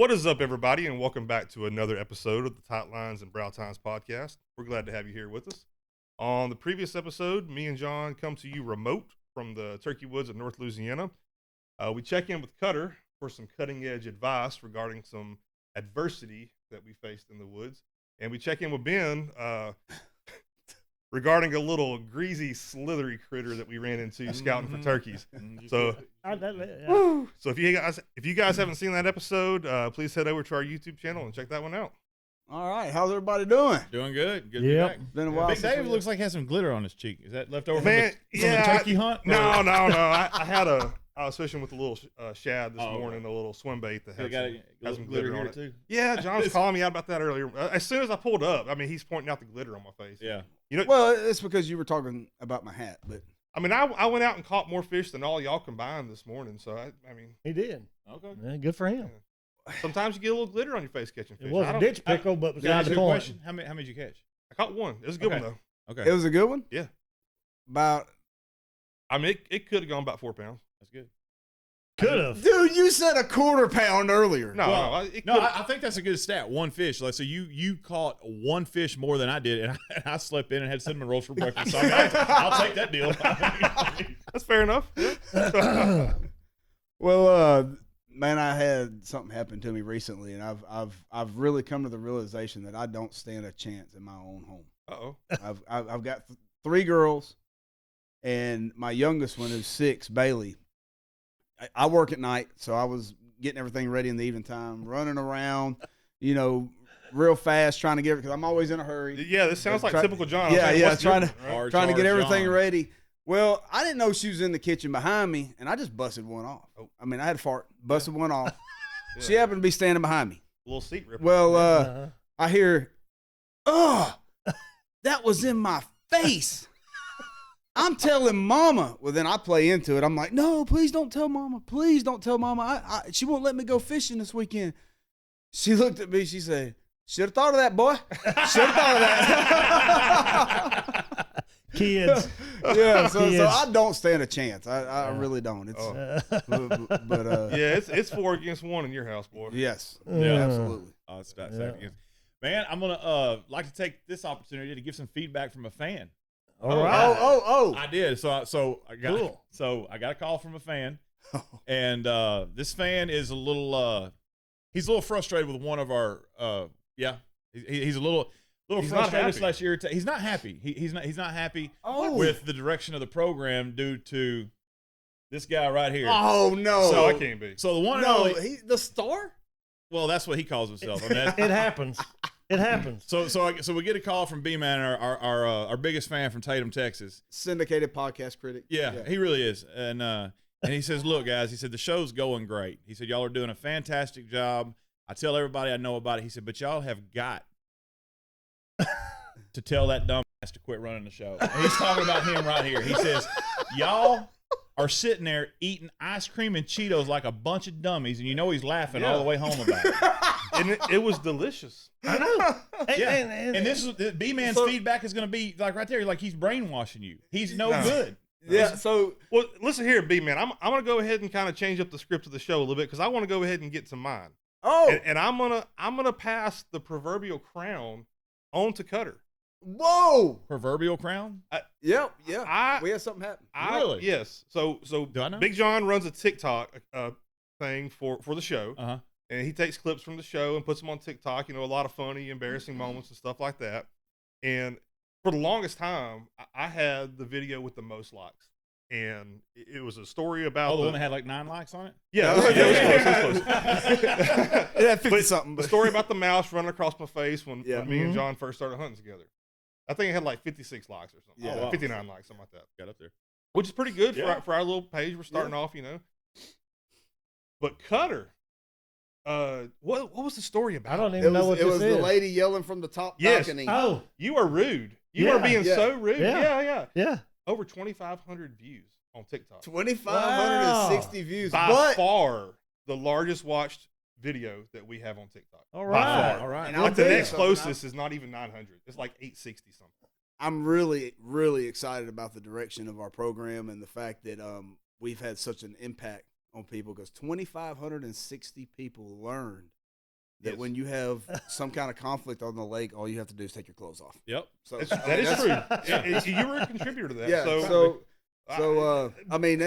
What is up, everybody, and welcome back to another episode of the Tight Lines and Brow Times podcast. We're glad to have you here with us. On the previous episode, me and John come to you remote from the Turkey Woods of North Louisiana. We check in with Cutter for some cutting-edge advice regarding some adversity that we faced in the woods. And we check in with Ben regarding a little greasy, slithery critter that we ran into scouting for turkeys. So if you guys haven't seen that episode, please head over to our YouTube channel and check that one out. All right, how's everybody doing? Doing good. Good to be back. Been a while. Big Dave looks like he has some glitter on his cheek. Is that left over from the turkey hunt? No. I was fishing with a little shad this morning, a little swim bait that has some glitter on it. Too. Yeah, John was calling me out about that earlier. As soon as I pulled up, I mean, he's pointing out the glitter on my face. Yeah. You know, well, it's because you were talking about my hat, but I mean, I went out and caught more fish than all y'all combined this morning. So I mean, he did. Okay, yeah, good for him. Sometimes you get a little glitter on your face catching fish. It was a ditch pickle, but beside the point. Question. How many did you catch? I caught one. It was a good one though. Okay, it was a good one. Yeah. I mean, it could have gone about 4 pounds. That's good. Could have. Dude, you said a quarter pound earlier. I think that's a good stat. One fish. Like, so you caught one fish more than I did, and I slept in and had cinnamon rolls for breakfast. So I'll take that deal. That's fair enough. Well, man, I had something happen to me recently, and I've really come to the realization that I don't stand a chance in my own home. Uh-oh. I've got 3 girls, and my youngest one is 6, Bailey. I work at night, so I was getting everything ready in the evening time, running around, real fast, trying to get it because I'm always in a hurry. Yeah, this sounds like typical John. Trying to get everything John. Ready. Well, I didn't know she was in the kitchen behind me, and I just busted one off. I mean, I had a fart, busted one off. Yeah. She happened to be standing behind me. A little seat ripper. Well, I hear, that was in my face. I'm telling Mama. Well, then I play into it. I'm like, no, please don't tell Mama. Please don't tell Mama. She won't let me go fishing this weekend. She looked at me. She said, should have thought of that, boy. Should have thought of that. Kids. Yeah, so I don't stand a chance. I really don't. It's, it's 4 against 1 in your house, boy. Yes. Yeah, absolutely. Oh, it's not second. Man, I'm gonna like to take this opportunity to give some feedback from a fan. All right. I did. So I got a call from a fan, and this fan is a little he's a little frustrated with one of our he's a little frustrated / irritated. He's not happy. He's not happy with the direction of the program due to this guy right here. Oh no! So I can't be. So the one and only he's the star. Well, that's what he calls himself. I mean, it happens. It happens. So we get a call from B-Man, our biggest fan from Tatum, Texas. Syndicated podcast critic. Yeah, he really is. And he says, look, guys, he said, the show's going great. He said, y'all are doing a fantastic job. I tell everybody I know about it. He said, but y'all have got to tell that dumbass to quit running the show. And he's talking about him right here. He says, y'all are sitting there eating ice cream and Cheetos like a bunch of dummies, and he's laughing all the way home about it. And it was delicious. I know. And this is B-Man's feedback is going to be like right there, like he's brainwashing you. He's no good. Yeah. So, well, listen here, B-Man. I'm going to go ahead and kind of change up the script of the show a little bit because I want to go ahead and get to mine. And I'm gonna pass the proverbial crown on to Cutter. Whoa! Proverbial crown? Yeah. We had something happen. Really? Yes. So do I know? Big John runs a TikTok thing for the show. Uh-huh. And he takes clips from the show and puts them on TikTok, a lot of funny, embarrassing moments and stuff like that. And for the longest time, I had the video with the most likes. And it was a story about the one that had like 9 likes on it? Yeah, it was close. It had 50-something. The story about the mouse running across my face when me and John first started hunting together. I think it had like 56 likes or something. Yeah. 59 likes, something like that. Got up there. Which is pretty good for our little page. We're starting off, But Cutter, what was the story about? I don't even know what this is. It was the lady yelling from the top balcony. Oh. You are rude. You are being so rude. Yeah. Over 2,500 views on TikTok. 2,560 views. By far the largest watched video that we have on TikTok. All right. All right. Like the next closest is not even 900. It's like 860 something. I'm really, really excited about the direction of our program and the fact that we've had such an impact on people because 2,560 people learned that Yes. when you have some kind of conflict on the lake, all you have to do is take your clothes off. Yep. So That is true. You were a contributor to that. Yeah. I mean,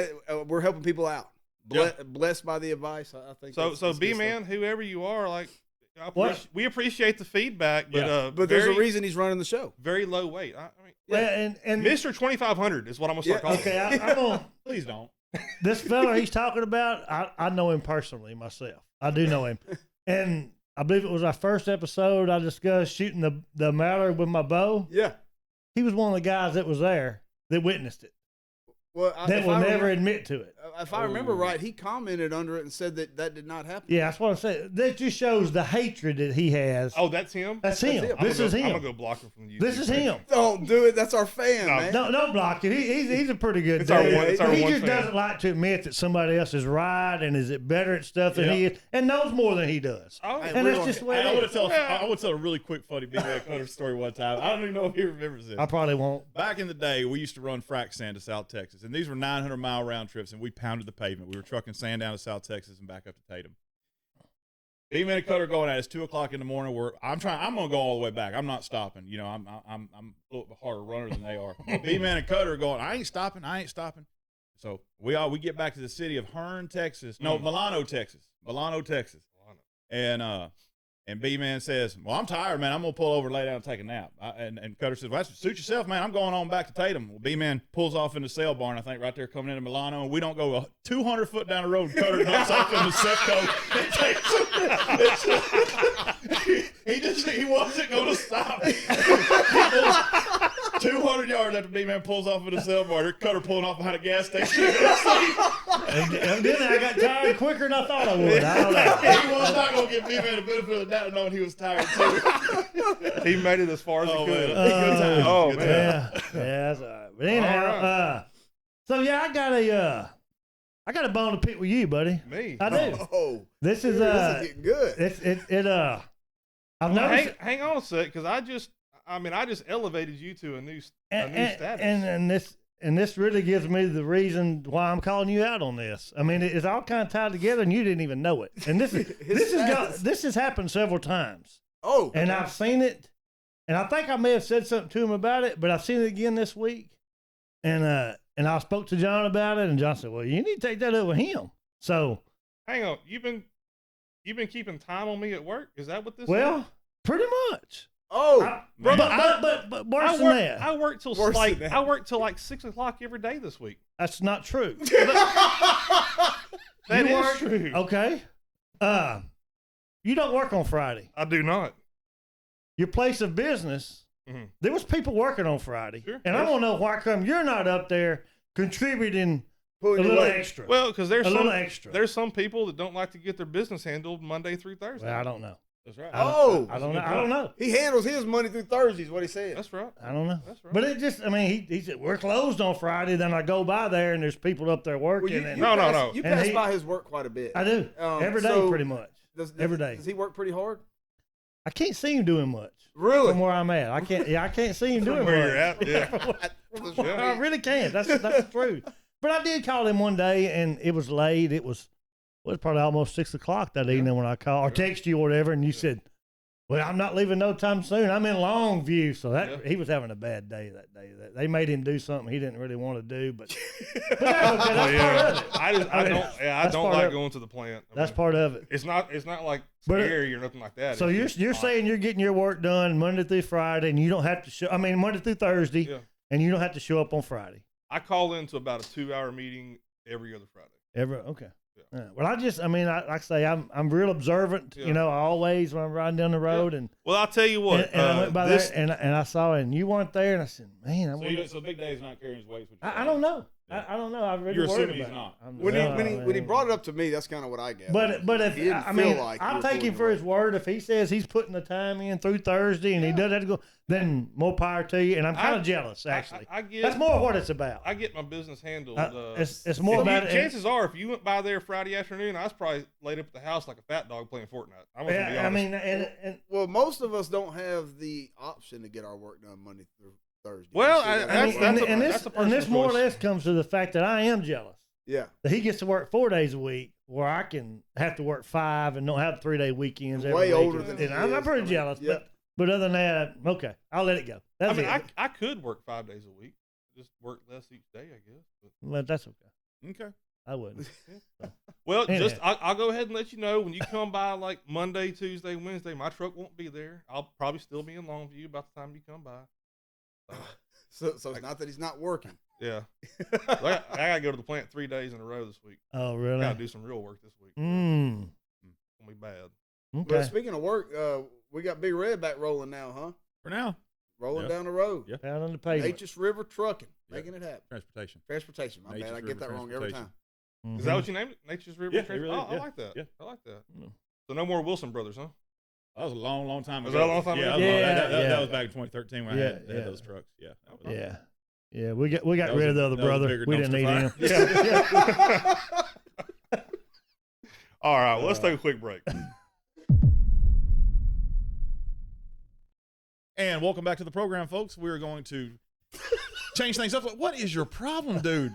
we're helping people out. Blessed by the advice. I think. So B man, whoever you are, like, we appreciate the feedback, but but there's a reason he's running the show. Very low weight. I mean, Well, and Mr. 2500 is what I'm gonna start calling. okay, him. I'm gonna. Please don't. This fella he's talking about, I know him personally myself. I do know him, and I believe it was our first episode. I discussed shooting the mallard with my bow. Yeah. He was one of the guys that was there that witnessed it. Well, That will never admit to it. If I remember right, he commented under it and said that did not happen. Yeah, that's what I'm saying. That just shows the hatred that he has. Oh, that's him. That's him. him. This is I'm him. gonna go block him from the YouTube. This is page. him. Don't do it. That's our fan, No. man. No, don't block it. He's a pretty good It's our dude. one- it's our he one just fan. doesn't like to admit that somebody else is right and is it better at stuff than he is and knows more than he does. Oh, Hey, And we're that's gonna- just the way I it want is. to tell. I want to tell a really quick funny B-Man Cutter story one time. I don't even know if he remembers this. I probably won't. Back in the day, we used to run frac sand to South Texas, and these were 900-mile round trips, and we pounded the pavement. We were trucking sand down to South Texas and back up to Tatum. B-Man and Cutter going at us 2:00 in the morning. I'm gonna go all the way back. I'm not stopping. You know, I'm a little bit harder runner than they are. B-Man and Cutter are going. I ain't stopping. So we get back to the city of Hearn, Texas. No, Milano, Texas. And B-Man says, well, I'm tired, man. I'm going to pull over and lay down and take a nap. And Cutter says, well, suit yourself, man. I'm going on back to Tatum. Well, B-Man pulls off in the sail barn, I think, right there coming into Milano. And we don't go 200 foot down the road. Cutter knocks off in the Sefco and takes he wasn't going to stop. 200 yards after B-Man pulls off in the sail barn, Cutter pulling off behind a gas station. And then I got tired quicker than I thought I would. I don't know. He was not going to give B-Man the benefit of the doubt knowing he was tired, too. he made it as far as he could. Man. Good times. Oh, Good man. times. Yeah, that's all right. But anyhow, so yeah, I got a bone to pick with you, buddy. Me. I do. Oh, This is this is getting good. I've Well, noticed. hang on a sec, because I just elevated you to a new status. And this really gives me the reason why I'm calling you out on this. I mean, it's all kind of tied together, and you didn't even know it. And this has happened several times. Oh, And I've seen it, and I think I may have said something to him about it, but I've seen it again this week. And I spoke to John about it, and John said, "Well, you need to take that up with him." So, Hang on, you've been keeping time on me at work. Is that what this? well, is? pretty much. oh, But worse than that. I work till Worse like than that. I work till like 6 o'clock every day this week. That's not true. That You is work- true. Okay. You don't work on Friday. I do not. Your place of business, Mhm. there was people working on Friday. Sure, And I yes. don't know why come you're not up there contributing a pulling your little leg. extra. Well, because a little extra. there's some people that don't like to get their business handled Monday through Thursday. Well, I don't know. That's right. Oh, I don't know. I don't know. he handles his Monday through Thursdays. What he said. That's right. I don't know. That's right. But it just, I mean, he said, we're closed on Friday. Then I go by there and there's people up there Well, working. you, and you No, pass, no. You And pass he- by his work quite a bit. I do. Every day, so pretty much. Every day. Does he work pretty hard? I can't see him doing much Really? from where I'm at. I can't see him doing Where much. you're at, yeah. I really can't. That's the truth. But I did call him one day, and it was late. It was probably almost 6 o'clock that evening when I called or text you or whatever, and you said, "Well, I'm not leaving no time soon. I'm in Longview." So that he was having a bad day that day. They made him do something he didn't really want to do, but that's okay. That's part of it. I That's don't part like of- going to the plant. I That's mean, part of it. It's not like But scary or nothing like that. So It's you're just saying you're getting your work done Monday through Friday, and you don't have to show. I mean, Monday through Thursday, Yeah. and you don't have to show up on Friday. I call into about a 2-hour meeting every other Friday. Okay. Yeah. Yeah. Well, like I say, I'm real observant. Yeah. You know, always when I'm riding down the road, and Well, I'll tell you what. and I went by this, there and I saw it, and you weren't there, and I said, "Man, So Big Day's not carrying his weight. I don't know. I don't know. I really You're worried assuming about he's not. it. I'm- When no, he brought it up to me, that's kind of what I get. But if He didn't I feel mean, like he I'll was take pulling him for your his word. If he says he's putting the time in through Thursday and he does have to go, then more power to you. And I'm kind of jealous, actually. I get That's more what it's about. I get my business handled. It's more about it. Chances are, if you went by there Friday afternoon, I was probably laid up at the house like a fat dog playing Fortnite. I'm gonna be Yeah, I honest. mean, and Well, most of us don't have the option to get our work done Monday through Thursday. Well, You see that? that's a this personal more or choice. less comes to the fact that I am jealous. Yeah. He gets to work 4 days a week, where I can have to work 5 and don't have 3-day weekends. Way every week. older than and he I'm is. pretty I mean, jealous. yeah. But other than that, okay, I'll let it go. That's I mean, it. I could work 5 days a week, just work less each day, I guess. But that's okay. Okay. I wouldn't. Well, Anyhow. just I'll go ahead and let you know when you come by, like Monday, Tuesday, Wednesday. My truck won't be there. I'll probably still be in Longview about the time you come by. So it's not that he's not working. Yeah, I gotta go to the plant 3 days in a row this week. Oh, really? Gotta do some real work this week. Mm. It's gonna be bad. But Okay. speaking of work, we got Big Red back rolling now, huh? For now, Rolling Yeah. down the road. Yeah. Out on the pavement. Nature's River Trucking, Yeah. making it happen. transportation. Transportation, my bad. Nature's I get River that wrong every time. Transportation. Is that what you named it? Nature's River. Yeah, it Transport- really oh, is, I yeah. like that. Yeah. I like that. Mm. So no more Wilson brothers, huh? That was a long, long time ago. Was that a long time yeah, ago? That was back in 2013 when I had Yeah. those trucks. Yeah. That was- Yeah. Yeah, we got That was rid a- of the other that was a brother. bigger We didn't need him. dumpster Yeah. All right, well, let's take a quick break. And welcome back to the program, folks. We're going to change things up. What is your problem, dude?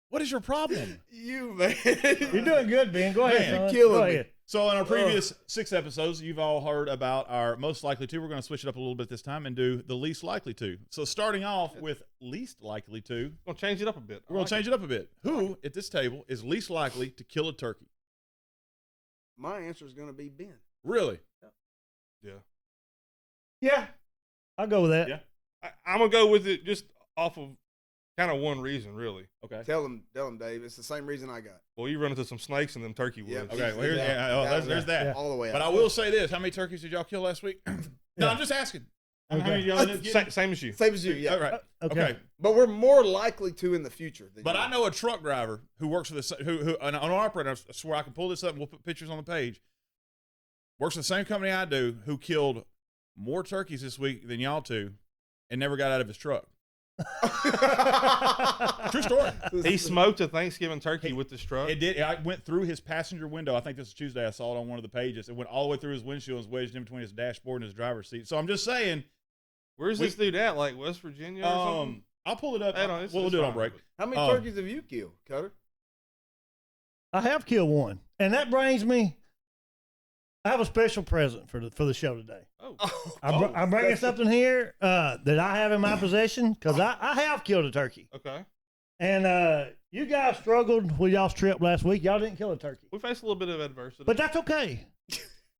What is your problem? You, man. You're doing good, Ben. Go ahead, Man, son. killing Go me. ahead. So in our previous 6 episodes, you've all heard about our most likely to. We're going to switch it up a little bit this time and do the least likely to. So starting off with least likely to, We're gonna change it up a bit. we're going to change it up a bit. Who at this table is least likely to kill a turkey? My answer is going to be Ben. Really? Yeah, Yeah. I'll go with that. Yeah. I'm gonna go with it just off of kind of one reason, really. Okay. Tell him, Dave. It's the same reason I got. Well, you run into some snakes in them turkey woods. Yeah. Okay. Well, here's, there's that. Yeah. All the way out. But I will say this: how many turkeys did y'all kill last week? No, Yeah. I'm just asking. How Okay. many y'all ended up getting? Same as you. Same as you, yeah. All right. Okay. Okay. But we're more likely to in the future. Than But you. I know a truck driver who works for the who an operator. I swear I can pull this up and we'll put pictures on the page. Works for the same company I do, who killed more turkeys this week than y'all two, and never got out of his truck. True story. He smoked a Thanksgiving turkey with this truck. It did. I went through his passenger window. I think this is Tuesday. I saw it on one of the pages. It went all the way through his windshield and was wedged in between his dashboard and his driver's seat. So I'm just saying. Where's this dude at? Like West Virginia or something? I'll pull it up. Hey, no, it's- we'll it's do it on fine. break. How many Um, turkeys have you killed, Cutter? I have killed one. And that brings me, I have a special present for the show today. Oh, I'm bringing something here that I have in my possession because I have killed a turkey. okay. And you guys struggled with y'all's trip last week. Y'all didn't kill a turkey. We faced a little bit of adversity. But that's okay.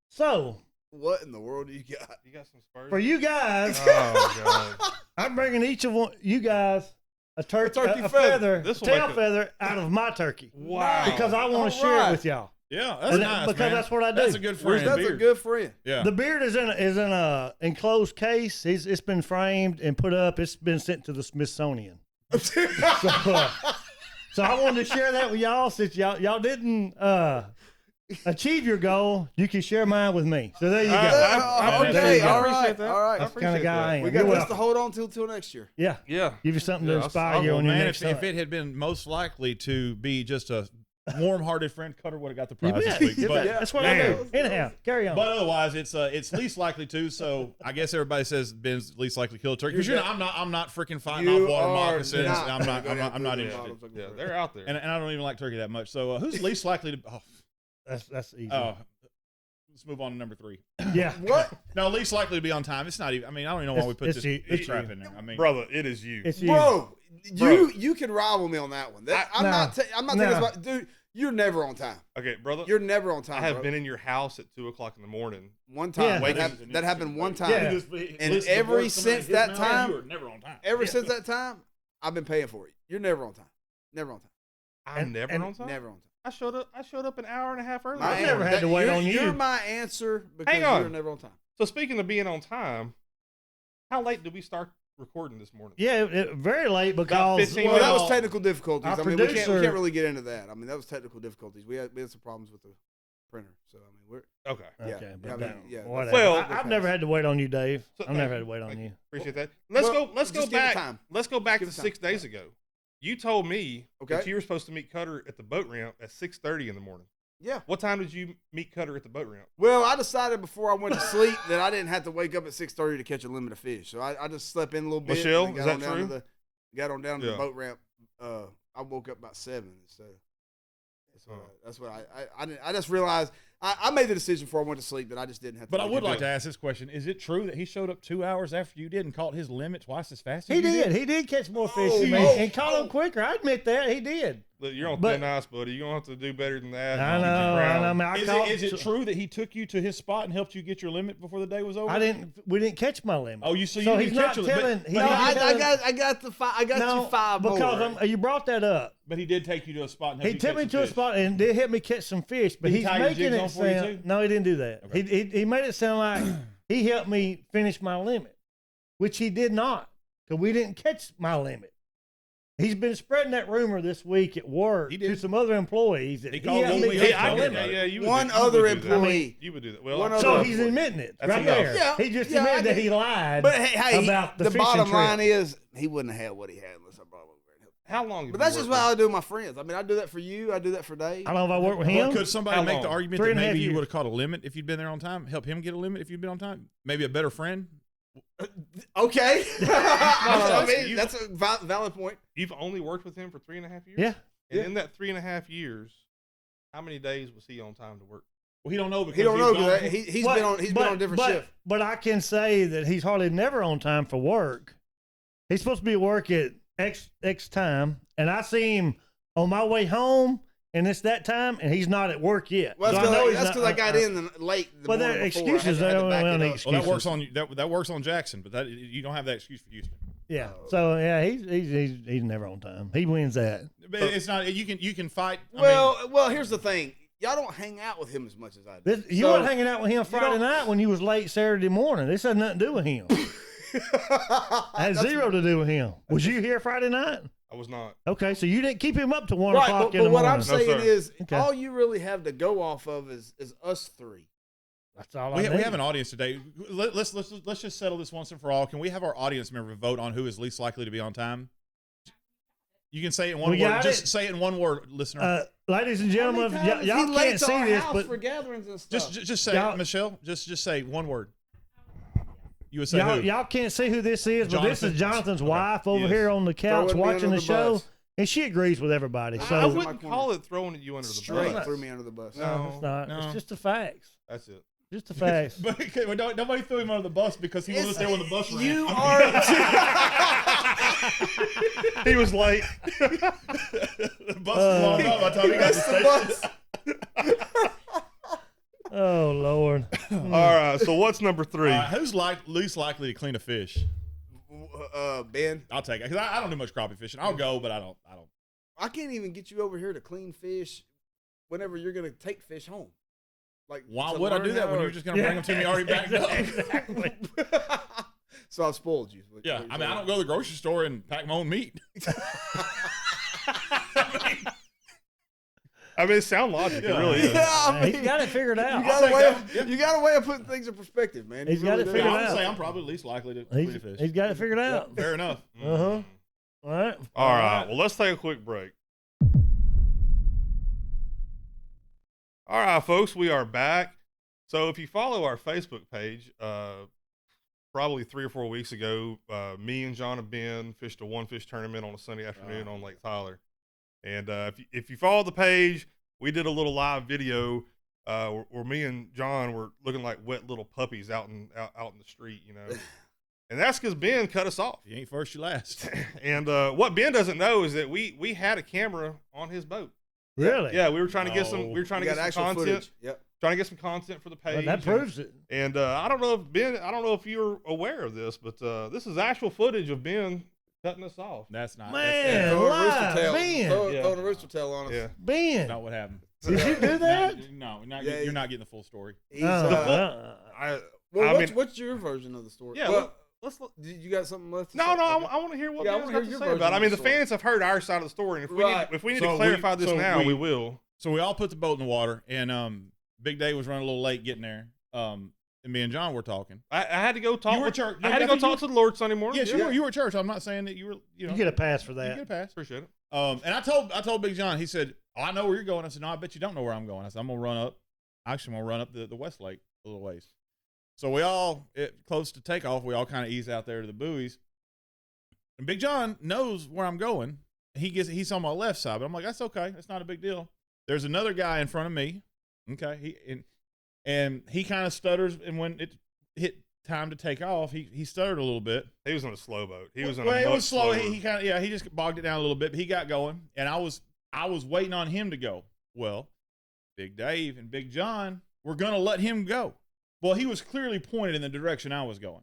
So, What in the world do you got? you got some spurs. for you guys, Oh god. I'm bringing each of you guys a turkey feather. feather, This will tail make a- feather out of my turkey. Wow. Because I want All to share right. it with y'all. Yeah, that's And nice, because man. that's what I do. That's a good friend. That's a Beard. good friend. Yeah. The beard is in a enclosed case. It's been framed and put up. It's been sent to the Smithsonian. So I wanted to share that with y'all since y'all didn't achieve your goal. You can share mine with me. So there you go. I okay, appreciate that. all I appreciate right, that. all right. I That's the kind of appreciate guy I that. am. We You're got this welcome. to hold on till next year. Yeah. Yeah. Give you something Yeah, to inspire you Well, on your man, next if hunt. it had been most likely to be just a warm-hearted friend, Cutter would have got the prize bet. this week. You But, bet. That's what Man. I do. Anyhow, carry on. but otherwise, it's least likely to. So I guess everybody says Ben's least likely to kill a turkey. Because I'm not freaking fighting You off water are moccasins. not. I'm not Yeah. interested. Yeah, they're out there. And I don't even like turkey that much. So who's least likely to? That's easy. Let's move on to number 3. Yeah. What? No, least likely to be on time. It's not even. I mean, I don't even know why we put It's this you. It's crap you. in there. I mean, Brother, it is you. It's you. Bro, Bro. you can rival me on that one. I'm Nah. not taking this Nah. about, dude. You're never on time. Okay, brother. You're never on time. I have bro. been in your house at 2:00 in the morning. one time. Yeah. That happened one time. Yeah. And ever since that time- you were never on time. Ever since that time, I've been paying for it. You're never on time. Never on time. I'm never on time. Never on time. I showed up an hour and a half early. I've never had to wait on you. You're my answer because Hang on. you're never on time. So speaking of being on time, how late did we start recording this morning? Yeah, very late because 15 Well, that was Well, technical difficulties. our I mean, we producer- can't really get into that. I mean, that was technical difficulties. We had some problems with the printer. So I mean, we're Okay. yeah. Okay, I but mean, yeah. whatever. Well- I've never had to wait on you, Dave. So- I've never had to wait on Thank you. Appreciate that. Let's Well, go. Let's go just give it back. time. Let's go back Give to it time. 6 days ago. You told me that Okay. you were supposed to meet Cutter at the boat ramp at 6:30 in the morning. Yeah. What time did you meet Cutter at the boat ramp? Well, I decided before I went to sleep that I didn't have to wake up at 6:30 to catch a limit of fish. So I just slept in a little bit. Michelle, and is got that on down true? got on down to Yeah. the boat ramp. I woke up about 7 instead. That's what I just realized. I made the decision before I went to sleep that I just didn't have to. But I would like to ask this question. Is it true that he showed up 2 hours after you did and caught his limit twice as fast as He you did? did. He did catch more fish than me and caught them quicker. I admit that. He did. Look, you're on But- thin ice, buddy. You're going to have to do better than that. I Keep your know. ground. I mean, Is it true that he took you to his spot and helped you get your limit before the day was over? We didn't catch my limit. Oh, so you he's didn't not catch your limit. telling. But- He's but No, not telling- I got the five. I got you five more. because you brought that up. But he did take you to a spot and help He you took catch me some to a fish. spot and did help me catch some fish. But Did he he's tie your making jigs it on for you sound. too? No, he didn't do that. Okay. He made it sound like he helped me finish my limit, which he did not, because we didn't catch my limit. He's been spreading that rumor this week at work He did. to some other employees that He he called helped one me of catch the my other limit. guys. you would One you other would do that. employee. You would do that. Well, One I'm other So sorry. he's admitting it That's right enough. there. Yeah, He just yeah, admitted I that get- he lied But hey, about the the fishing bottom trip. line is he wouldn't have had what he had unless I brought him over and helped. How long? But that's just what I do with my friends. I mean, I do that for you. I do that for Dave. I don't know if I work with Well, him. could somebody How make the long? argument 3.5 that maybe you years. would have caught a limit if you'd been there on time? Help him get a limit if you'd been on time? Maybe a better friend? Okay. I mean, You- that's a valid point. You've only worked with him for 3.5 years. Yeah. And Yeah. in that 3.5 years, how many days was he on time to work? Well, he don't know because He don't know was because gone. he's But- been on a different but, shift. But I can say that he's hardly never on time for work. He's supposed to be at work at X time, and I see him on my way home, and it's that time, and he's not at work yet. Well, So that's I know he's because not- I got in late. The Well, morning they're before. excuses. I had to They back don't it have any up. excuses. Well, that works on that works on Jackson, but that you don't have that excuse for Houston. Yeah. So yeah, he's never on time. He wins that. But it's not. You can fight. I mean, Well, here's the thing. Y'all don't hang out with him as much as I do. You So- weren't hanging out with him Friday night when you was late Saturday morning. This had nothing to do with him. It had zero to do with him. Was you here Friday night? I was not. Okay, so you didn't keep him up to 1 Right, o'clock but in the what morning. I'm saying sir. is, Okay. all you really have to go off of is us three. That's all I we need. have an audience today. Let's just settle this once and for all. Can we have our audience member vote on who is least likely to be on time? You can say it in one We word. got Just it. say it in one word, listener. Ladies and gentlemen, y'all can't see this, but for gatherings and stuff. just say y'all- it, Michelle. Just say one word. You would say y'all, who? y'all can't see who this is, but this is Jonathan. Jonathan's Okay. wife over Yes. here on the couch Throwing me watching under the the show, bus. and she agrees with everybody. I So wouldn't call it throwing you under the Straight bus. threw me under the bus. No. it's not. No. It's just the facts. That's it. Just the facts. But okay, well, nobody threw him under the bus because he wasn't there when the bus ran. You are. He was late. The bus was long gone by the time he got to the That's the station. bus. Oh Lord. All right. So what's number 3? Who's least likely to clean a fish? Ben, I'll take it because I don't do much crappie fishing. I'll go, but I don't. I can't even get you over here to clean fish whenever you're gonna take fish home. Like, Why to would I learn do that how when or- you're just going to bring them to me already backed up? Exactly. So I've spoiled you. Yeah, I mean, I don't go to the grocery store and pack my own meat. I mean, it's sound logic. It Yeah. really is. Yeah, I mean, He's got it figured out. You got, take a way that. of, Yeah. you got a way of putting things in perspective, man. He's You got really it do. figured I would out. say I'm probably least likely to clean a He's fish. got it figured out. Fair enough. Uh-huh. All right. All right. Well, let's take a quick break. All right, folks, we are back. So if you follow our Facebook page, probably 3 or 4 weeks ago, me and John and Ben fished a one-fish tournament on a Sunday afternoon on Lake Tyler. And if you follow the page, we did a little live video where me and John were looking like wet little puppies out in the street, you know. And that's because Ben cut us off. You ain't first, you last. And what Ben doesn't know is that we had a camera on his boat. Really? Yeah, we were trying to get some. No. We were trying to You get got some actual content. footage. Yep. Trying to get some content for the Well, page. that proves it. And I don't know if Ben. I don't know if you're aware of this, but this is actual footage of Ben cutting us off. That's not. Man, Throw a live, rooster tail. Ben. Yeah. Throwing a rooster tail on us. Yeah. That's Ben, not what happened. did you do that? No, Yeah, you're not getting the full story. He's, I well, mean- what's your version of the story? Yeah, Well, let's. you got something left? to No, say? no. Okay. I want to hear what Yeah, I Ben's wanna got hear to your say about it. I version mean, of the the story. fans have heard our side of the story, and Right. if we need So to clarify this so now, we will. So we all put the boat in the water, and Big Day was running a little late getting there. And me and John were talking. I had to go talk. You were with- church- I had to go talk to the Lord Sunday morning. Yes, you were at church. I'm not saying that you were. You know, You get a pass for you that. get a pass. Appreciate it. And I told Big John. He said, "Oh, I know where you're going." I said, "No, I bet you don't know where I'm going." I said, "I'm gonna run up. Actually, I'm gonna run up the West Lake a little ways." So we all, close to takeoff, we all kind of ease out there to the buoys. And Big John knows where I'm going. He's on my left side, but I'm like, that's okay. That's not a big deal. There's another guy in front of me. Okay, and he kind of stutters, and when it hit time to take off, he stuttered a little bit. He was on a slow boat. He was on well, a it much was slow. slower- He kind of he just bogged it down a little bit, but he got going, and I was waiting on him to go. Well, Big Dave and Big John were gonna let him go. Well, he was clearly pointed in the direction I was going.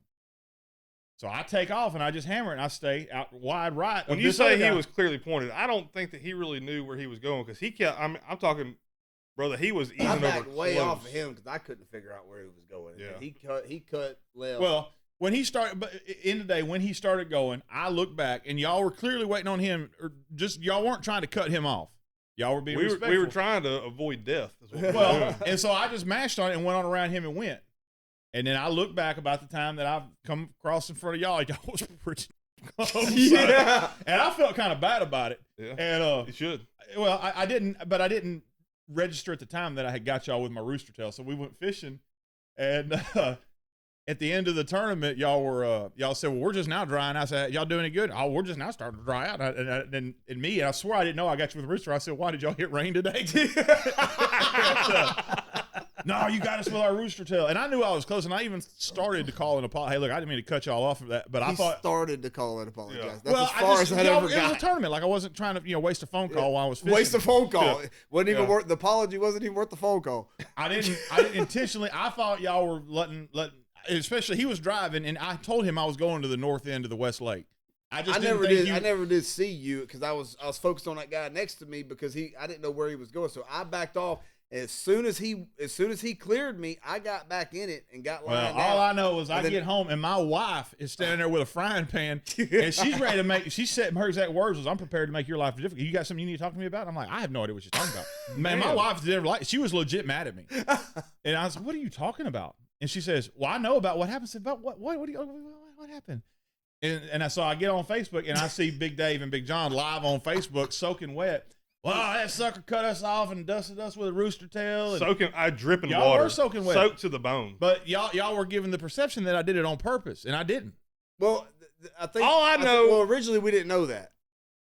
So I take off and I just hammer it and I stay out wide right. When of you this say other he guy. was clearly pointed, I don't think that he really knew where he was going because he kept. I'm talking, brother. He was easing I over backed way close. off of him because I couldn't figure out where he was going. Yeah. He cut left. Well, when he started, but in the day when he started going, I looked back and y'all were clearly waiting on him, or just y'all weren't trying to cut him off. Y'all were being We respectful. were trying to avoid death. Is what we were Well, doing. and so I just mashed on it and went on around him and went. And then I looked back about the time that I've come across in front of y'all. Y'all was pretty close. Yeah. And I felt kind of bad about it. Yeah, And you should. well, I didn't register at the time that I had got y'all with my rooster tail. So we went fishing, and at the end of the tournament, y'all said, "Well, we're just now drying." I said, "Y'all doing it good?" "Oh, we're just now starting to dry out." And I swear I didn't know I got you with a rooster. I said, "Why did y'all hit rain today?" No, you got us with our rooster tail. And I knew I was close, and I even started to call an apology. Hey, look, I didn't mean to cut y'all off of that, but I He thought. started to call and apologize. Yeah. That's Well, as far as that ever it was a got. tournament. Like I wasn't trying to, waste a phone call while I was fishing. Waste a phone call. Yeah. Wasn't even Yeah. worth the apology. Wasn't even worth the phone call. I didn't intentionally. I thought y'all were letting. Especially he was driving, and I told him I was going to the north end of the West Lake. I never did see you because I was focused on that guy next to me because I didn't know where he was going. So I backed off. As soon as he cleared me, I got back in it and got Well, lined all out. I know is I then- get home and my wife is standing there with a frying pan and she's ready to make. She said her exact words was, "I'm prepared to make your life difficult. You got something you need to talk to me about?" I'm like, I have no idea what you're talking about. Man, my wife never like. She was legit mad at me, and I was like, "What are you talking about?" And she says, "Well, I know about what happened." I said, "About what? What happened?" And so I get on Facebook and I see Big Dave and Big John live on Facebook soaking wet. Well, that sucker cut us off and dusted us with a rooster tail. And I drip in Y'all water. were soaking wet. Soaked to the bone. But y'all were given the perception that I did it on purpose, and I didn't. Well, I think All I know- well, originally we didn't know that.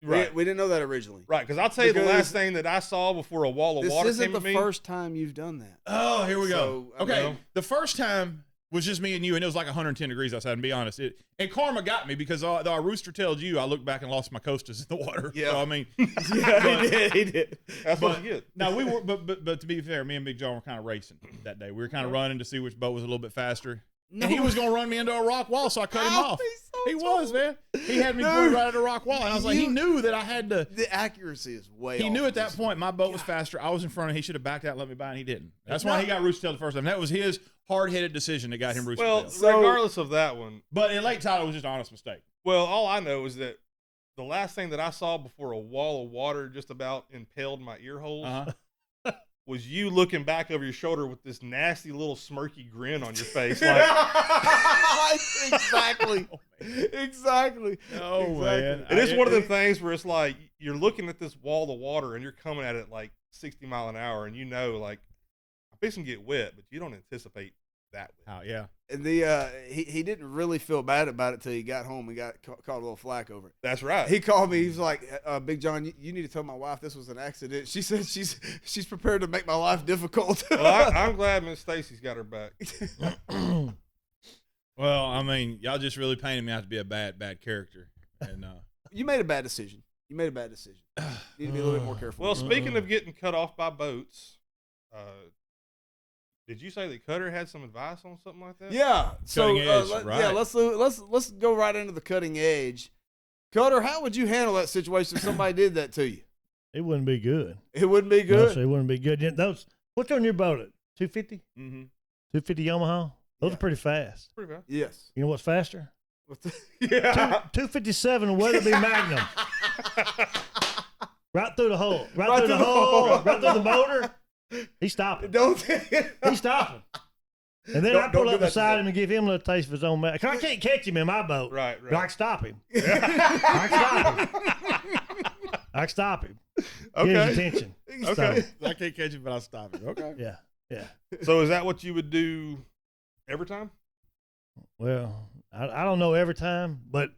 Right. We didn't know that originally. Right, because I'll tell you the Because- last thing that I saw before a wall of This water isn't came the at me. first time you've done that. Oh, here we go. So, I Okay, mean- the first time was just me and you, and it was like 110 degrees outside, and be honest. And karma got me because though I rooster tailed you, I looked back and lost my coasters in the water. Yeah. So, I mean, Yeah, he did. That's but- what you get. now we were, but to be fair, me and Big John were kind of racing that day. We were kind of running to see which boat was a little bit faster. No. And he was going to run me into a rock wall, so I cut him Ow, off. he's so He was, man. He had me Dude. pointed right at a rock wall, and I was like, he You- knew that I had to. The accuracy is way He off knew of at that this. point my boat was faster. I was in front of him. He should have backed out and let me by, and he didn't. That's why he got rooster tailed the first time. That was his hard-headed decision that got him rooster Well, tailed. So- regardless of that one, But in late title, it was just an honest mistake. well, all I know is that the last thing that I saw before a wall of water just about impaled my ear holes was you looking back over your shoulder with this nasty little smirky grin on your face. Like, Exactly. Exactly. Oh, Exactly. man. it is one of them things where it's like you're looking at this wall of water and you're coming at it like 60 mile an hour, and you know, like, I'm fixing to get wet, but you don't anticipate that wet. Oh, yeah. And he didn't really feel bad about it till he got home and got caught a little flack over it. That's right. He called me. He was like, "Big John, you need to tell my wife this was an accident." She said she's prepared to make my life difficult. Well, I'm glad Miss Stacy's got her back. Well, I mean, y'all just really painted me out to be a bad character. And You made a bad decision. You need to be a little bit more careful. Well, speaking of getting cut off by boats, did you say that Cutter had some advice on something like that? yeah. So Cutting edge, yeah, right. let's go right into the cutting edge. Cutter, how would you handle that situation if somebody did that to you? It wouldn't be good. It wouldn't be No, good. sir, it wouldn't be good. What's on your boat? 250? mm-hmm. 250 Yamaha? Those Yeah. are pretty fast. Pretty bad. Yes. You know what's faster? Yeah. 257 Weatherby Magnum. Right through the hole. Right through the hole. Right through the motor. He's stopping. Don't. He's stopping. And then Don't- I pull don't do up that beside to him and give him a little taste of his own medicine. I can't catch him in my boat. Right, But I right. can stop him. I can stop him. I can stop him. Get his Okay. attention. Okay. I can't catch it, but I'll stop it. Okay. Yeah. Yeah. So is that what you would do every time? Well, I don't know every time, but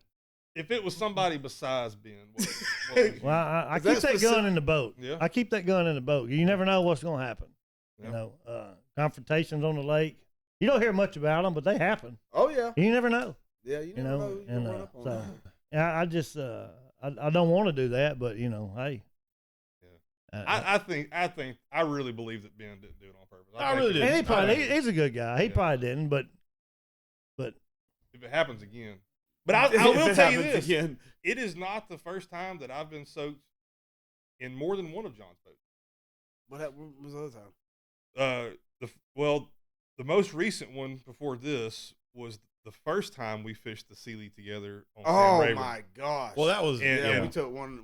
If it was somebody besides Ben, what Well, I Is keep that that gun in the boat. Yeah. I keep that gun in the boat. You never know what's going to happen. Yeah. You know, confrontations on the lake. You don't hear much about them, but they happen. Oh yeah. You never know. Yeah, you You never know, know. You and run up on so that. yeah, I just I don't want to do that, but you know, hey. I think I really believe that Ben didn't do it on purpose. I think really it did. was- And he probably I think he's a good guy. He Yeah. probably didn't, but if it happens again. But I If will it tell you happens this: again. it is not the first time that I've been soaked in more than one of John's boats. What was the other time? The most recent one before this was the first time we fished the Sealy together on Sam Oh Rayburn. my gosh. Well, that was And- yeah, yeah. we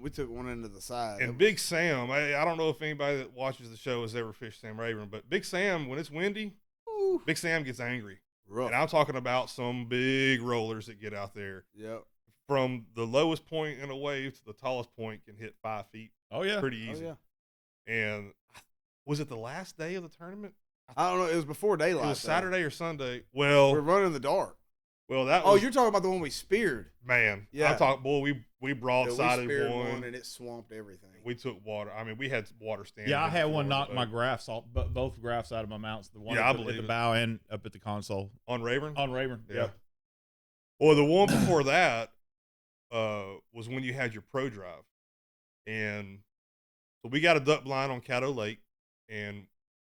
took one into the side. And Big Sam, I don't know if anybody that watches the show has ever fished Sam Rayburn, but Big Sam, when it's windy, Ooh, Big Sam gets angry. rough. And I'm talking about some big rollers that get out there. Yep. From the lowest point in a wave to the tallest point can hit 5 feet Oh yeah. pretty Oh easy. yeah. And was it the last day of the tournament? I don't know. It was before daylight. It was though. Saturday or Sunday. We're Well, running in the dark. that Oh, was, you're talking about the one we speared. man. Yeah. I'm talking, boy, we Yeah, we broadsided speared one. and it swamped everything. We took water. I mean, we had water standing. Yeah, I in the had floor one of the knock my boat. graphs off, both graphs out of my mounts. The one Yeah, I at believe the it. bow and up at the console On Rayburn? on Rayburn. Yeah. Yeah. Well, the one before that was when you had your pro drive. And so we got a duck blind on Caddo Lake, and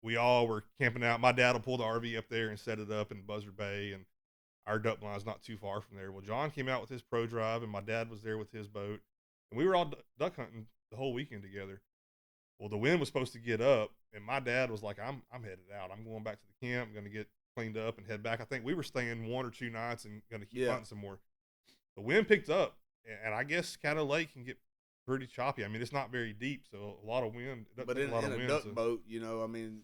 we all were camping out. My dad will pull the RV up there and set it up in Buzzard Bay, and our duck blind's not too far from there. Well, John came out with his pro drive, and my dad was there with his boat, and we were all duck hunting the whole weekend together. Well, the wind was supposed to get up, and my dad was like, I'm headed out. I'm going back to the camp. I'm going to get cleaned up and head back. I think we were staying 1 or 2 nights and going to keep Yeah. hunting some more. The wind picked up, and I guess Caddo Lake can get pretty choppy. I mean, it's not very deep, so a lot of wind. It doesn't But take in a lot of a wind. duck So- boat, you know, I mean,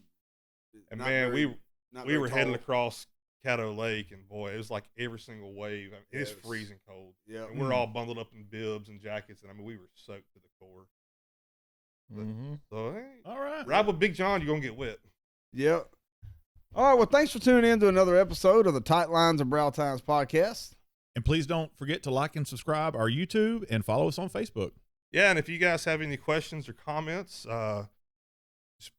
and not man, very- we not we very were heading tall. across Caddo Lake, and boy, it was like every single wave. I mean, it's Yeah, it was- freezing cold. Yeah. And we're all bundled up in bibs and jackets, and I mean, we were soaked to the core. mhm. So, hey, All right. ride with Big John, you're going to get wet. Yep. All right. Well, thanks for tuning in to another episode of the Tight Lines and Brow Times podcast. And please don't forget to like and subscribe our YouTube and follow us on Facebook. Yeah, and if you guys have any questions or comments, just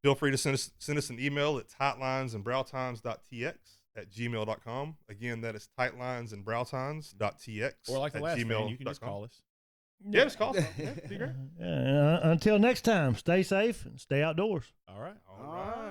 feel free to send us an email at tightlinesandbrowtimes.tx@gmail.com. Again, that is tightlinesandbrowtimes.tx. Or like the at last fan, you can just gmail.com. call us. Yeah, just call us. Yeah, be great. Yeah, until next time, stay safe and stay outdoors. All right. All right.